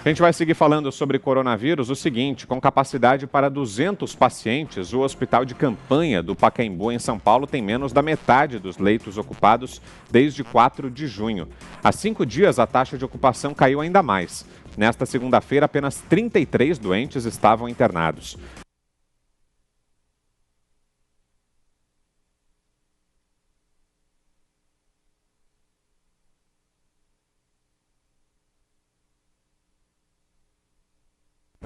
A gente vai seguir falando sobre coronavírus. O seguinte, com capacidade para 200 pacientes, o hospital de campanha do Pacaembu, em São Paulo, tem menos da metade dos leitos ocupados desde 4 de junho. Há 5 dias, a taxa de ocupação caiu ainda mais. Nesta segunda-feira, apenas 33 doentes estavam internados.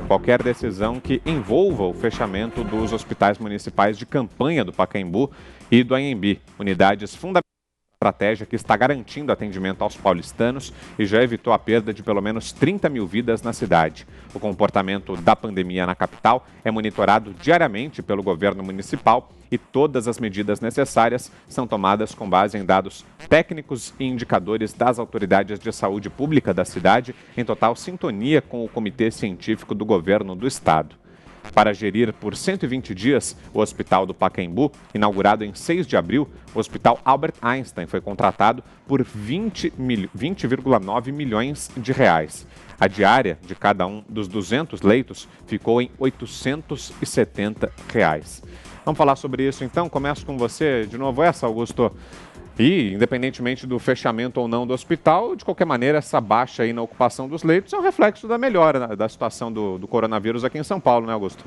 Qualquer decisão que envolva o fechamento dos hospitais municipais de campanha do Pacaembu e do Anhembi, unidades fundamentais da estratégia que está garantindo atendimento aos paulistanos e já evitou a perda de pelo menos 30 mil vidas na cidade. O comportamento da pandemia na capital é monitorado diariamente pelo governo municipal e todas as medidas necessárias são tomadas com base em dados técnicos e indicadores das autoridades de saúde pública da cidade, em total sintonia com o Comitê Científico do Governo do Estado. Para gerir por 120 dias o Hospital do Pacaembu, inaugurado em 6 de abril, o Hospital Albert Einstein foi contratado por 20,9 milhões de reais. A diária de cada um dos 200 leitos ficou em R$ 870. Vamos falar sobre isso então? Começo com você de novo Augusto. E, independentemente do fechamento ou não do hospital, de qualquer maneira, essa baixa aí na ocupação dos leitos é um reflexo da melhora da situação do coronavírus aqui em São Paulo, né, Augusto?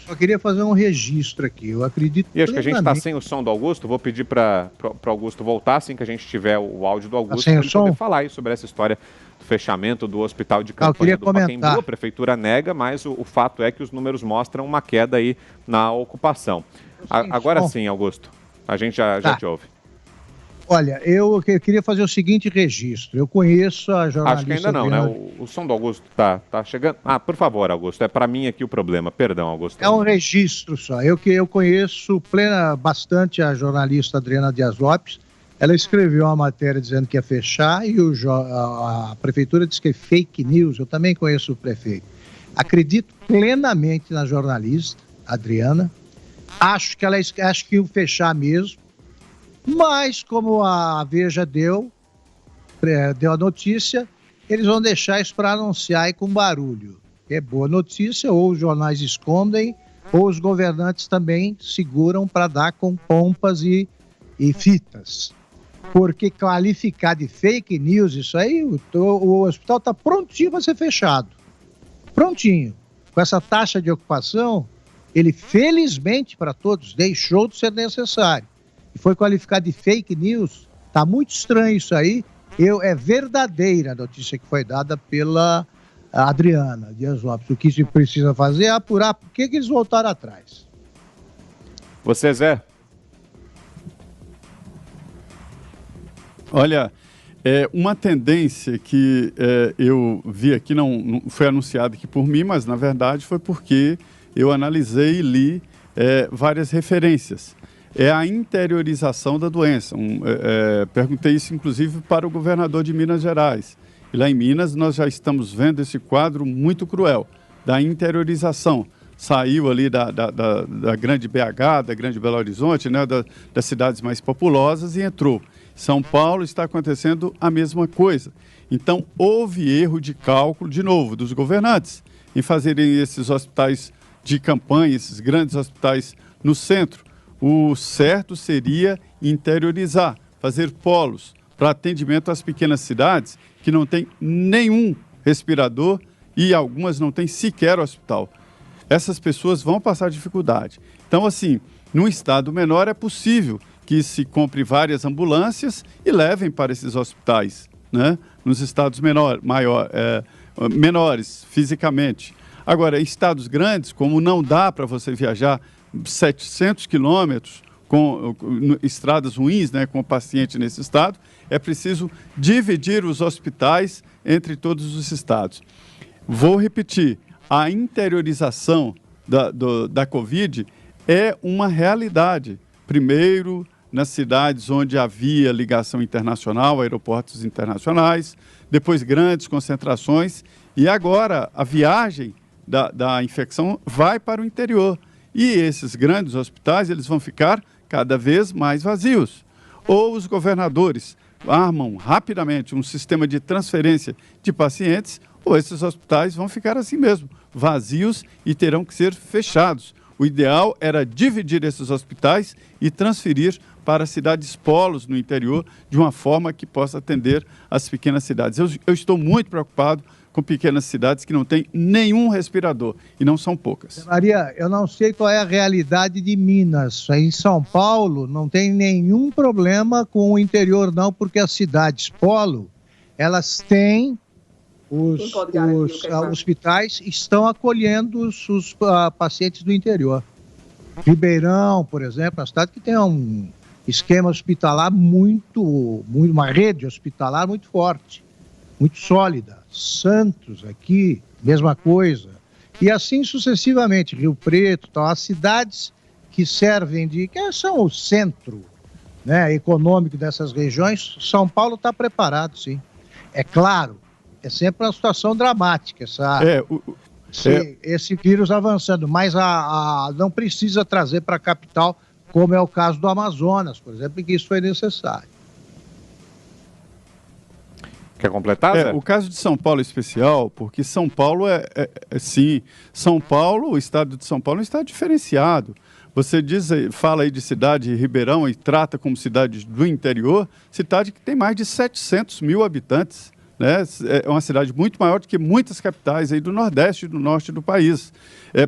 Só queria fazer um registro aqui, eu acredito... E acho que a gente está sem o som do Augusto, vou pedir para o Augusto voltar, assim que a gente tiver o áudio do Augusto, para ele poder falar aí sobre essa história do fechamento do hospital de campanha do Pacaembu. A prefeitura nega, mas o fato é que os números mostram uma queda aí na ocupação. Agora sim, Augusto, a gente já te ouve. Olha, eu queria fazer o seguinte registro. Eu conheço a jornalista... Acho que ainda não, né? O som do Augusto tá chegando. Ah, por favor, Augusto, é para mim aqui o problema. Perdão, Augusto. É um registro só. Eu conheço bastante a jornalista Adriana Dias Lopes. Ela escreveu uma matéria dizendo que ia fechar e a prefeitura disse que é fake news. Eu também conheço o prefeito. Acredito plenamente na jornalista Adriana. Acho que iam fechar mesmo. Mas, como a Veja deu a notícia, eles vão deixar isso para anunciar aí com barulho. É boa notícia, ou os jornais escondem, ou os governantes também seguram para dar com pompas e fitas. Porque qualificar de fake news, isso aí, o hospital está prontinho para ser fechado. Prontinho. Com essa taxa de ocupação, ele, felizmente para todos, deixou de ser necessário. E foi qualificado de fake news. Está muito estranho isso aí. É verdadeira a notícia que foi dada pela Adriana Dias Lopes. O que se precisa fazer é apurar por que eles voltaram atrás. Você, Zé? Olha, uma tendência que eu vi aqui, não foi anunciada aqui por mim, mas na verdade foi porque eu analisei e li várias referências. É a interiorização da doença. Perguntei isso, inclusive, para o governador de Minas Gerais. E lá em Minas, nós já estamos vendo esse quadro muito cruel, da interiorização. Saiu ali da grande BH, da grande Belo Horizonte, né, das cidades mais populosas e entrou. São Paulo está acontecendo a mesma coisa. Então, houve erro de cálculo, de novo, dos governantes, em fazerem esses hospitais de campanha, esses grandes hospitais no centro. O certo seria interiorizar, fazer polos para atendimento às pequenas cidades que não tem nenhum respirador e algumas não têm sequer hospital. Essas pessoas vão passar dificuldade. Então, assim, num estado menor é possível que se compre várias ambulâncias e levem para esses hospitais, né? Nos estados menores fisicamente. Agora, em estados grandes, como não dá para você viajar 700 quilômetros com estradas ruins, né, com o paciente nesse estado, é preciso dividir os hospitais entre todos os estados. Vou repetir, a interiorização da Covid é uma realidade. Primeiro, nas cidades onde havia ligação internacional, aeroportos internacionais, depois grandes concentrações, e agora a viagem da infecção vai para o interior. E esses grandes hospitais, eles vão ficar cada vez mais vazios. Ou os governadores armam rapidamente um sistema de transferência de pacientes, ou esses hospitais vão ficar assim mesmo, vazios e terão que ser fechados. O ideal era dividir esses hospitais e transferir para cidades polos no interior, de uma forma que possa atender as pequenas cidades. Eu estou muito preocupado com pequenas cidades que não têm nenhum respirador, e não são poucas. Maria, eu não sei qual é a realidade de Minas. Em São Paulo não tem nenhum problema com o interior, não, porque as cidades polo, elas têm os hospitais, estão acolhendo os pacientes do interior. Ribeirão, por exemplo, é uma cidade que tem um esquema hospitalar uma rede hospitalar muito forte, muito sólida. Santos aqui, mesma coisa. E assim sucessivamente, Rio Preto, tal, as cidades que servem que são o centro, né, econômico dessas regiões. São Paulo está preparado, sim. É claro, é sempre uma situação dramática esse vírus avançando, mas não precisa trazer para a capital, como é o caso do Amazonas, por exemplo, em que isso foi necessário. Quer completar, Zé? O caso de São Paulo é especial, porque São Paulo sim, São Paulo, o estado de São Paulo é um estado diferenciado. Você fala aí de cidade Ribeirão e trata como cidade do interior, cidade que tem mais de 700 mil habitantes. Né? É uma cidade muito maior do que muitas capitais aí do Nordeste e do Norte do país.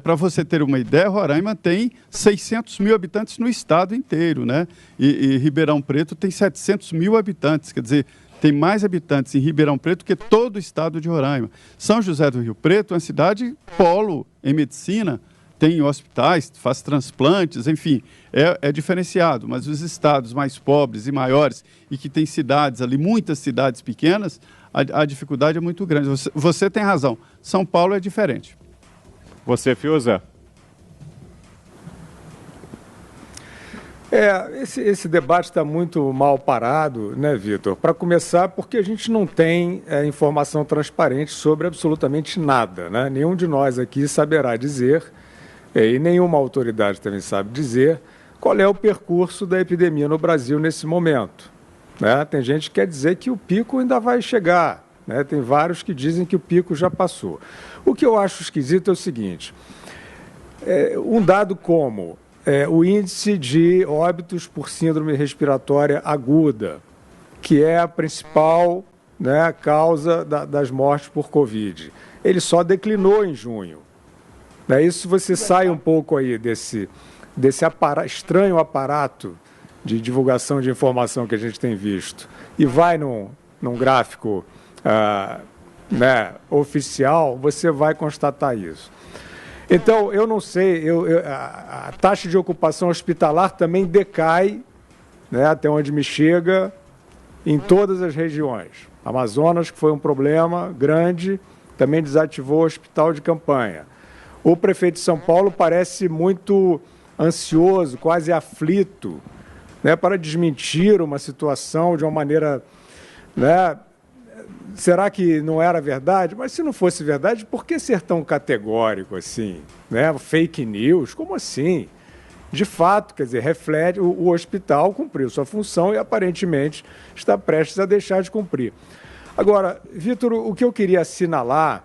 Para você ter uma ideia, Roraima tem 600 mil habitantes no estado inteiro, né? E Ribeirão Preto tem 700 mil habitantes, quer dizer, tem mais habitantes em Ribeirão Preto que todo o estado de Roraima. São José do Rio Preto é uma cidade polo em medicina, tem hospitais, faz transplantes, enfim, é diferenciado. Mas os estados mais pobres e maiores e que tem cidades ali, muitas cidades pequenas, a dificuldade é muito grande. Você tem razão, São Paulo é diferente. Você, Fiuza? Esse debate está muito mal parado, né, Vitor? Para começar, porque a gente não tem informação transparente sobre absolutamente nada, né? Nenhum de nós aqui saberá dizer, e nenhuma autoridade também sabe dizer, qual é o percurso da epidemia no Brasil nesse momento. Né? Tem gente que quer dizer que o pico ainda vai chegar, né? Tem vários que dizem que o pico já passou. O que eu acho esquisito é o seguinte, um dado como o índice de óbitos por síndrome respiratória aguda, que é a principal, né, causa das mortes por Covid. Ele só declinou em junho. Isso você sai um pouco aí desse estranho aparato de divulgação de informação que a gente tem visto e vai num gráfico né, oficial, você vai constatar isso. Então, eu não sei, a taxa de ocupação hospitalar também decai, né, até onde me chega, em todas as regiões. Amazonas, que foi um problema grande, também desativou o hospital de campanha. O prefeito de São Paulo parece muito ansioso, quase aflito, né, para desmentir uma situação de uma maneira... Né, será que não era verdade? Mas se não fosse verdade, por que ser tão categórico assim? Né? Fake news? Como assim? De fato, quer dizer, reflete, o hospital cumpriu sua função e aparentemente está prestes a deixar de cumprir. Agora, Vitor, o que eu queria assinalar,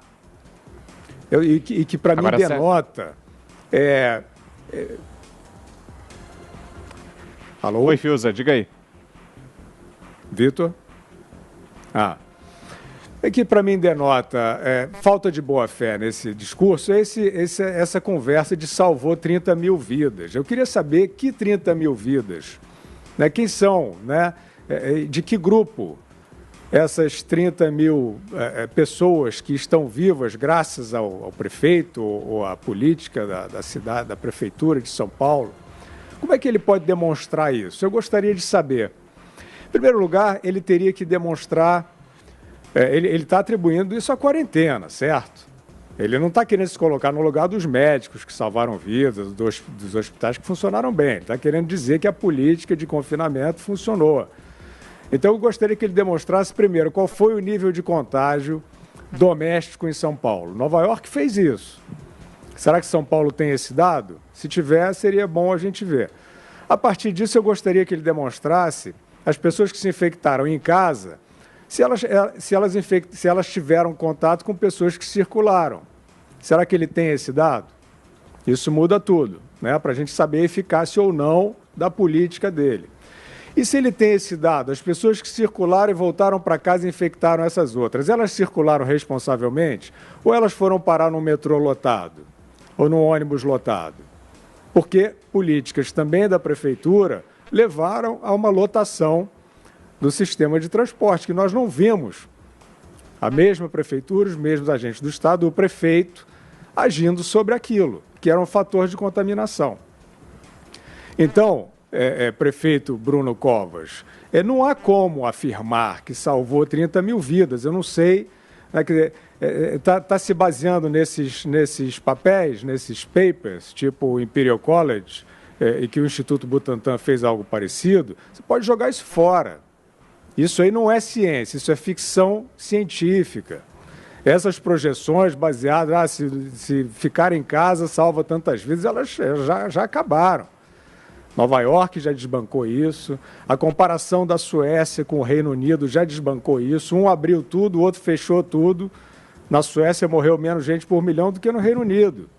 e que para mim denota... Alô? Oi, Fiuza, diga aí. Vitor? É que para mim denota falta de boa-fé nesse discurso, essa conversa de salvou 30 mil vidas. Eu queria saber que 30 mil vidas, né? Quem são, né? De que grupo essas 30 mil pessoas que estão vivas graças ao prefeito ou à política da cidade, da prefeitura de São Paulo, como é que ele pode demonstrar isso? Eu gostaria de saber. Em primeiro lugar, ele teria que demonstrar... Ele está atribuindo isso à quarentena, certo? Ele não está querendo se colocar no lugar dos médicos que salvaram vidas, dos hospitais que funcionaram bem. Ele está querendo dizer que a política de confinamento funcionou. Então, eu gostaria que ele demonstrasse, primeiro, qual foi o nível de contágio doméstico em São Paulo. Nova York fez isso. Será que São Paulo tem esse dado? Se tiver, seria bom a gente ver. A partir disso, eu gostaria que ele demonstrasse as pessoas que se infectaram em casa, se elas tiveram contato com pessoas que circularam. Será que ele tem esse dado? Isso muda tudo, né? Para a gente saber a eficácia ou não da política dele. E se ele tem esse dado, as pessoas que circularam e voltaram para casa e infectaram essas outras, elas circularam responsavelmente ou elas foram parar num metrô lotado ou num ônibus lotado? Porque políticas também da prefeitura levaram a uma lotação do sistema de transporte, que nós não vimos a mesma prefeitura, os mesmos agentes do Estado, o prefeito, agindo sobre aquilo, que era um fator de contaminação. Então, prefeito Bruno Covas, não há como afirmar que salvou 30 mil vidas. Eu não sei, está se baseando nesses papéis, nesses papers, tipo o Imperial College, e que o Instituto Butantan fez algo parecido. Você pode jogar isso fora. Isso aí não é ciência, isso é ficção científica. Essas projeções baseadas, se ficar em casa salva tantas vidas, elas já acabaram. Nova York já desbancou isso, a comparação da Suécia com o Reino Unido já desbancou isso, um abriu tudo, o outro fechou tudo. Na Suécia morreu menos gente por milhão do que no Reino Unido.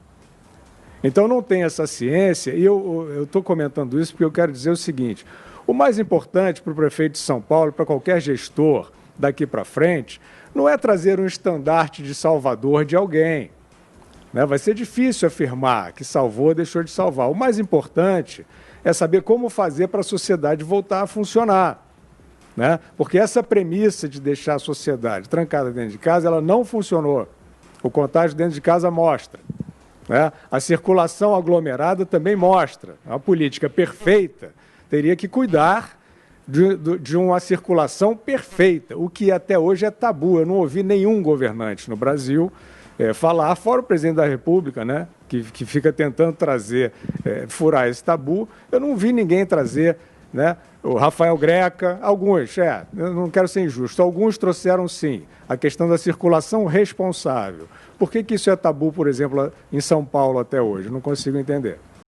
Então não tem essa ciência, e eu estou comentando isso porque eu quero dizer o seguinte: o mais importante para o prefeito de São Paulo, para qualquer gestor daqui para frente, não é trazer um estandarte de salvador de alguém, né? Vai ser difícil afirmar que salvou ou deixou de salvar. O mais importante é saber como fazer para a sociedade voltar a funcionar, né? Porque essa premissa de deixar a sociedade trancada dentro de casa, ela não funcionou. O contágio dentro de casa mostra, né? A circulação aglomerada também mostra. A política perfeita teria que cuidar de uma circulação perfeita, o que até hoje é tabu. Eu não ouvi nenhum governante no Brasil falar, fora o presidente da República, né, que fica tentando trazer, furar esse tabu. Eu não vi ninguém trazer, né, o Rafael Greca, alguns, eu não quero ser injusto, alguns trouxeram sim a questão da circulação responsável. Por que isso é tabu, por exemplo, em São Paulo até hoje? Eu não consigo entender.